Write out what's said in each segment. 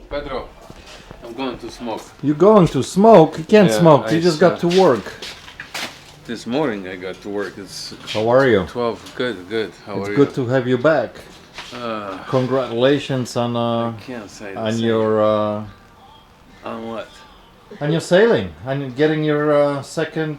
Pedro, I'm going to smoke. You're going to smoke? You can't smoke. You just got to work. This morning I got to work. It's How are you? 12. Good. How are you? It's good to have you back. Congratulations on I can't say the on same. your On what? on your sailing, on getting your second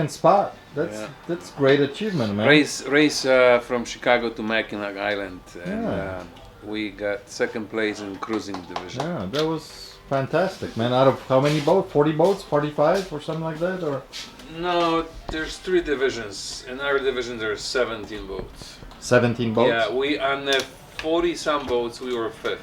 spot. That's great achievement, man. Race from Chicago to Mackinac Island, and we got second place in cruising division. Yeah, that was fantastic, man. Out of how many boats? 40 boats? 45 or something like that? Or No, there's 3 divisions. In our division there's 17 boats. 17 boats? Yeah, we on the 40 some boats we were 5th.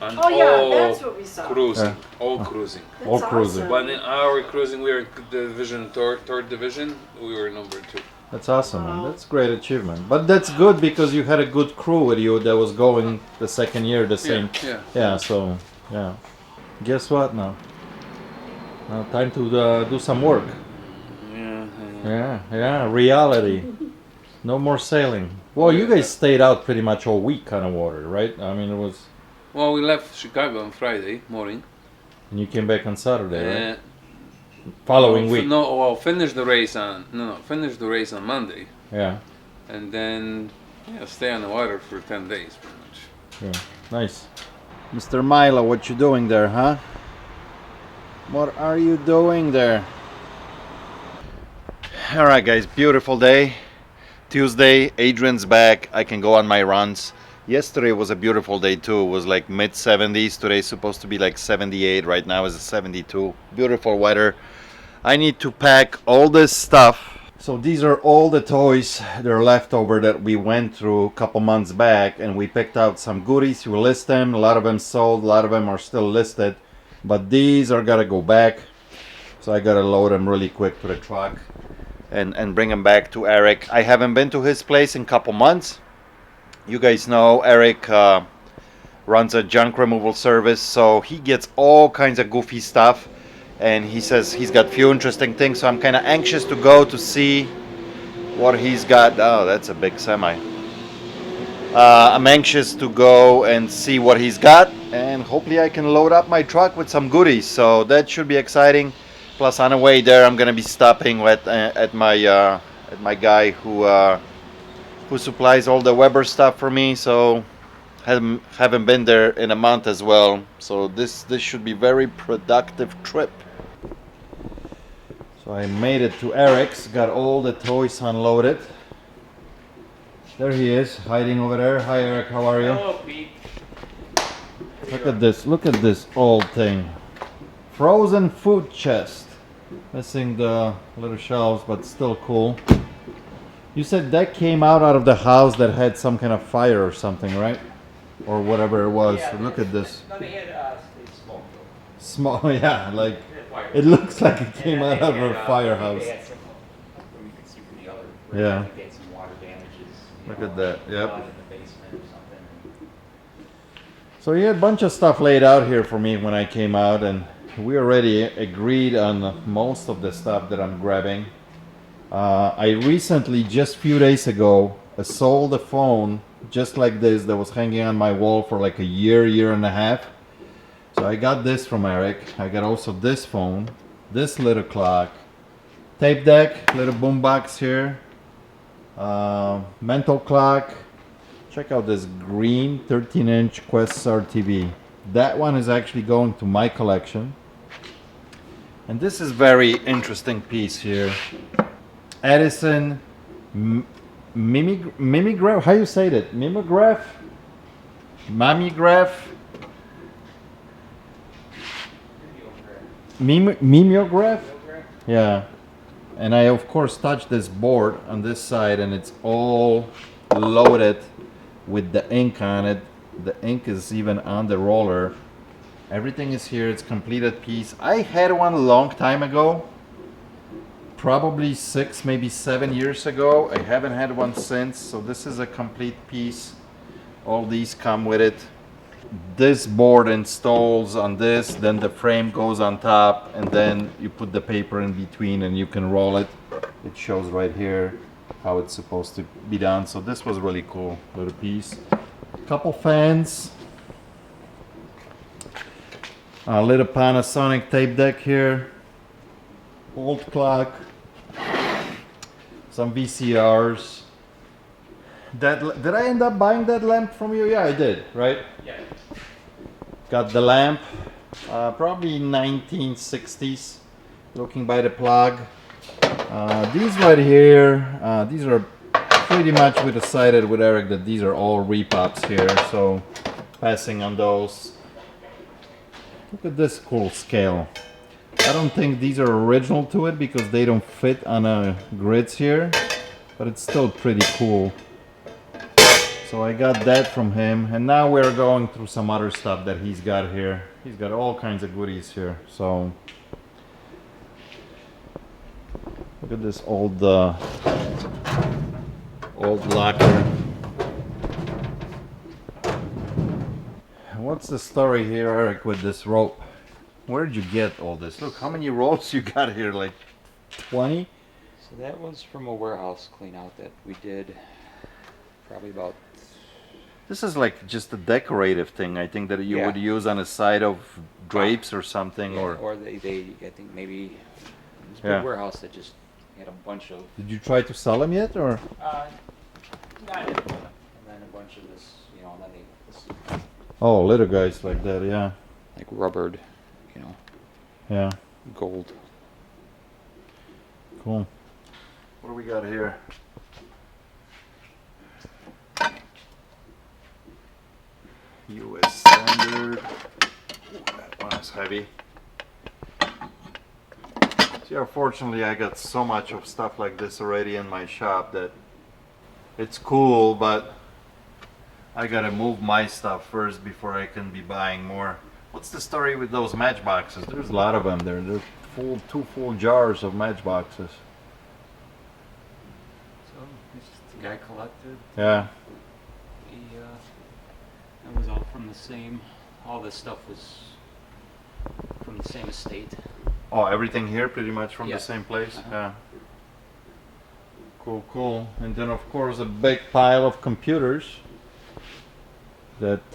On that's what we saw. Cruising, all cruising. That's All cruising. awesome. But in our cruising, we were in division third division. We were number 2. That's awesome, man. That's great achievement. But that's good because you had a good crew with you that was going the second year the same. Yeah. So, yeah. Guess what now? Now time to do some work. Yeah, reality. No more sailing. Well, you guys stayed out pretty much all week on the water, right? I mean, it was... Well, we left Chicago on Friday morning. And you came back on Saturday, right? Following week. Finished the race on finished the race on Monday, Yeah, and then stay on the water for 10 days, pretty much. yeah. Nice. Mr. Milo, what you doing there, huh? What are you doing there? Alright guys, beautiful day. Tuesday, Adrian's back. I can go on my runs. Yesterday was a beautiful day too. It was like mid 70s. Today's supposed to be like 78. Right now is 72. Beautiful weather. I need to pack all this stuff. So these are all the toys that are left over that we went through a couple months back, and we picked out some goodies. We list them. A lot of them sold. A lot of them are still listed. But these are gotta go back. So I gotta load them really quick to the truck and bring them back to Eric. I haven't been to his place in a couple months. You guys know Eric runs a junk removal service, so he gets all kinds of goofy stuff, and he says he's got few interesting things, so I'm kind of anxious to go to see what he's got. Oh, that's a big semi. I'm anxious to go and see what he's got, and hopefully I can load up my truck with some goodies, so that should be exciting. Plus on the way there I'm gonna be stopping at my guy who supplies all the Weber stuff for me, so haven't been there in a month as well, so this should be very productive trip. So I made it to Eric's, got all the toys unloaded. There he is, hiding over there. Hi Eric, how are you? Hello, Pete. Look at this old thing. Frozen food chest. Missing the little shelves, but still cool. You said that came out of the house that had some kind of fire or something, right? Or whatever it was. Yeah, Look at this. No, they had smoke. Small, yeah, like They had fire. it looks like it came out of They a had, firehouse. They had some, from you can see from the other. Yeah. They had some water damages. Look at that, yep. In the basement or something. So he had a bunch of stuff laid out here for me when I came out, and we already agreed on most of the stuff that I'm grabbing. I recently, just a few days ago, sold a phone just like this that was hanging on my wall for like a year and a half. So I got this from Eric. I got also this phone, this little clock, tape deck, little boombox here, mental clock. Check out this green 13-inch Quest RTV. That one is actually going to my collection. And this is very interesting piece here. Edison mimeograph. How you say that? Mimeograph? Mimeograph? Mimeograph? Yeah. And I of course touched this board on this side, and it's all loaded with the ink on it. The ink is even on the roller. Everything is here. It's completed piece. I had one a long time ago, probably 6, maybe 7 years ago. I haven't had one since, so this is a complete piece. All these come with it. This board installs on this, then the frame goes on top, and then you put the paper in between and you can roll it. It shows right here how it's supposed to be done. So this was really cool little piece. Couple fans. A little Panasonic tape deck here. Old clock. Some VCRs. Did I end up buying that lamp from you? Yeah, I did, right? Yeah. Got the lamp. Probably 1960s. Looking by the plug. These right here, these are pretty much we decided with Eric that these are all repops here, so passing on those. Look at this cool scale. I don't think these are original to it because they don't fit on a grids here, but it's still pretty cool. So I got that from him, and now we're going through some other stuff that he's got here. He's got all kinds of goodies here. So look at this old locker. What's the story here, Eric, with this rope? Where did you get all this? Look, how many ropes you got here? Like 20? So that was from a warehouse clean out that we did probably about. This is like just a decorative thing, I think, that you would use on the side of drapes or something, Yeah, or they I think maybe it was a Yeah. big warehouse that just had a bunch of. did you try to sell them yet, or? Not it, and then a bunch of this, you know, and then this, Oh, little guys like that, yeah, like rubbered, you know, yeah, gold. cool. What do we got here? US standard. Ooh, that one is heavy. See, unfortunately, I got so much of stuff like this already in my shop that it's cool, but I gotta move my stuff first before I can be buying more. What's the story with those matchboxes? There's a lot of them there. There's two full jars of matchboxes. So the guy collected. Yeah. It was all from the same. All this stuff was from the same estate. Oh, everything here pretty much from Yeah. the same place? Uh-huh. Yeah. Cool, cool. And then of course a big pile of computers that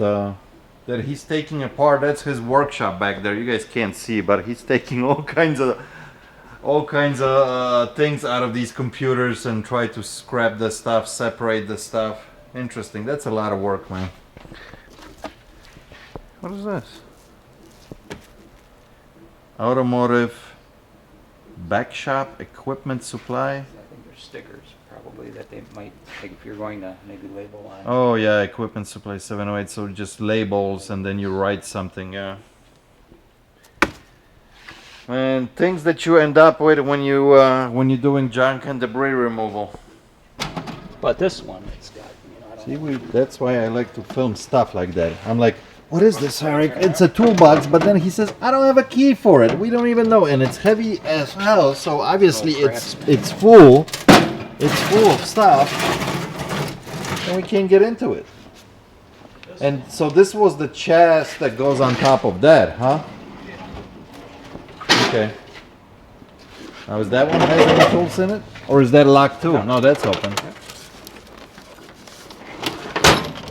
that he's taking apart. That's his workshop back there. You guys can't see, but he's taking all kinds of things out of these computers and try to scrap the stuff, separate the stuff. Interesting. That's a lot of work, man. What is this? Automotive back shop equipment supply. I think they're stickers, probably that they might, like if you're going to maybe label on. Oh yeah, equipment supply 708. So just labels and then you write something. Yeah. And things that you end up with when you're doing junk and debris removal. But this one, it's got, you know, I don't See, that's why I like to film stuff like that. I'm like, what is this, Eric? It's a toolbox, but then he says, I don't have a key for it. We don't even know, and it's heavy as hell. So obviously it's full. It's full of stuff, and we can't get into it. And so this was the chest that goes on top of that, huh? Okay. Now is that one has any tools in it, or is that locked too? No, that's open.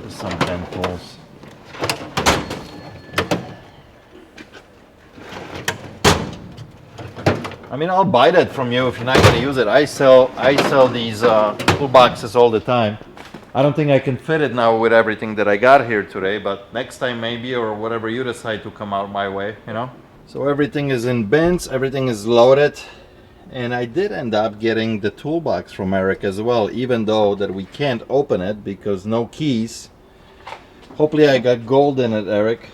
There's some pen tools. I mean, I'll buy that from you if you're not going to use it. I sell these toolboxes all the time. I don't think I can fit it now with everything that I got here today, but next time maybe, or whatever you decide to come out my way, you know. So everything is in bins, everything is loaded, and I did end up getting the toolbox from Eric as well, even though that we can't open it because no keys. Hopefully I got gold in it, Eric.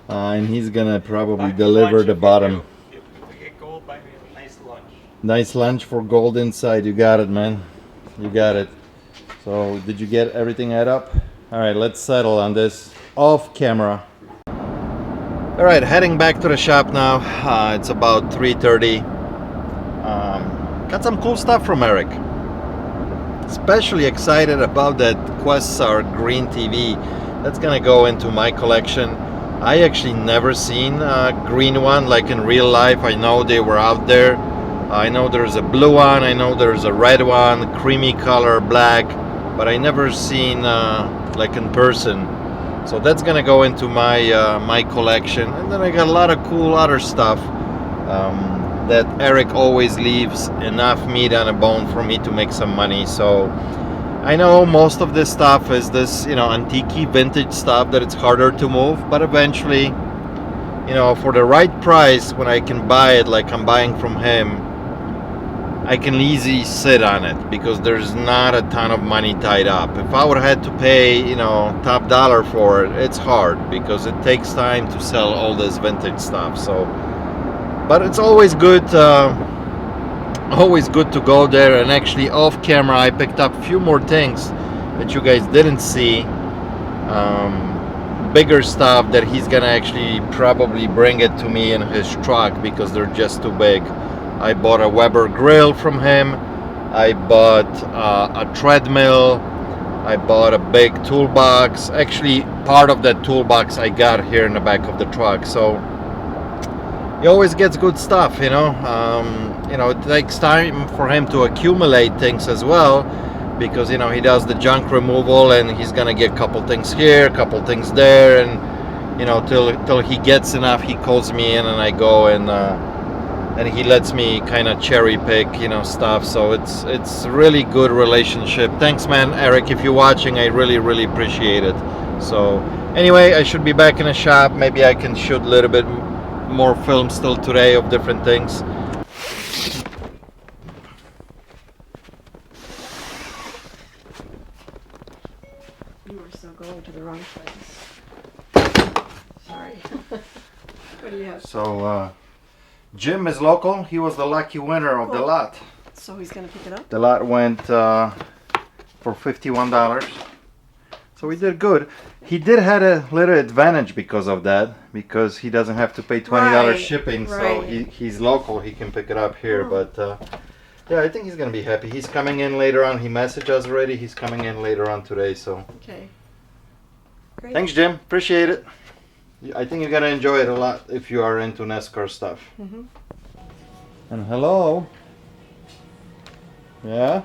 And he's gonna probably deliver the bottom. If we get gold, buy me a nice lunch. Nice lunch for gold inside. You got it, man. You got it. So did you get everything add up? All right, let's settle on this off camera. All right, heading back to the shop now. It's about 3:30. Got some cool stuff from Eric. Especially excited about that Questar green TV. That's gonna go into my collection. I actually never seen a green one like in real life. I know they were out there. I know there's a blue one, I know there's a red one, creamy color, black, but I never seen like in person So that's gonna go into my my collection. And then I got a lot of cool other stuff that Eric always leaves enough meat on a bone for me to make some money. So I know most of this stuff is this, you know, antique vintage stuff that it's harder to move, but eventually, you know, for the right price, when I can buy it like I'm buying from him, I can easily sit on it because there's not a ton of money tied up. If I would have had to pay, you know, top dollar for it, it's hard because it takes time to sell all this vintage stuff. So, but it's always good to go there. And actually off camera I picked up a few more things that you guys didn't see, bigger stuff that he's gonna actually probably bring it to me in his truck because they're just too big. I bought a Weber grill from him, I bought a treadmill, I bought a big toolbox. Actually part of that toolbox I got here in the back of the truck. So he always gets good stuff, you know. You know, it takes time for him to accumulate things as well because, you know, he does the junk removal and he's gonna get a couple things here, a couple things there, and, you know, till he gets enough, he calls me in and I go and he lets me kind of cherry pick, you know, stuff. So it's really good relationship. Thanks, man, Eric, if you're watching, I really appreciate it. So anyway, I should be back in the shop. Maybe I can shoot a little bit more film still today of different things. You were still going to the wrong place. Sorry. What do you have? So Jim is local. He was the lucky winner of the lot. So he's gonna pick it up? The lot went for $51. So we did good. He did had a little advantage because of that, because he doesn't have to pay $20 Right, shipping. So right. he's local. He can pick it up here. But yeah, I think he's gonna be happy. He's coming in later on. He messaged us already. He's coming in later on today. So Okay. Great. thanks, Jim. Appreciate it. I think you're gonna enjoy it a lot if you are into NASCAR stuff. Mm-hmm. And hello. Yeah.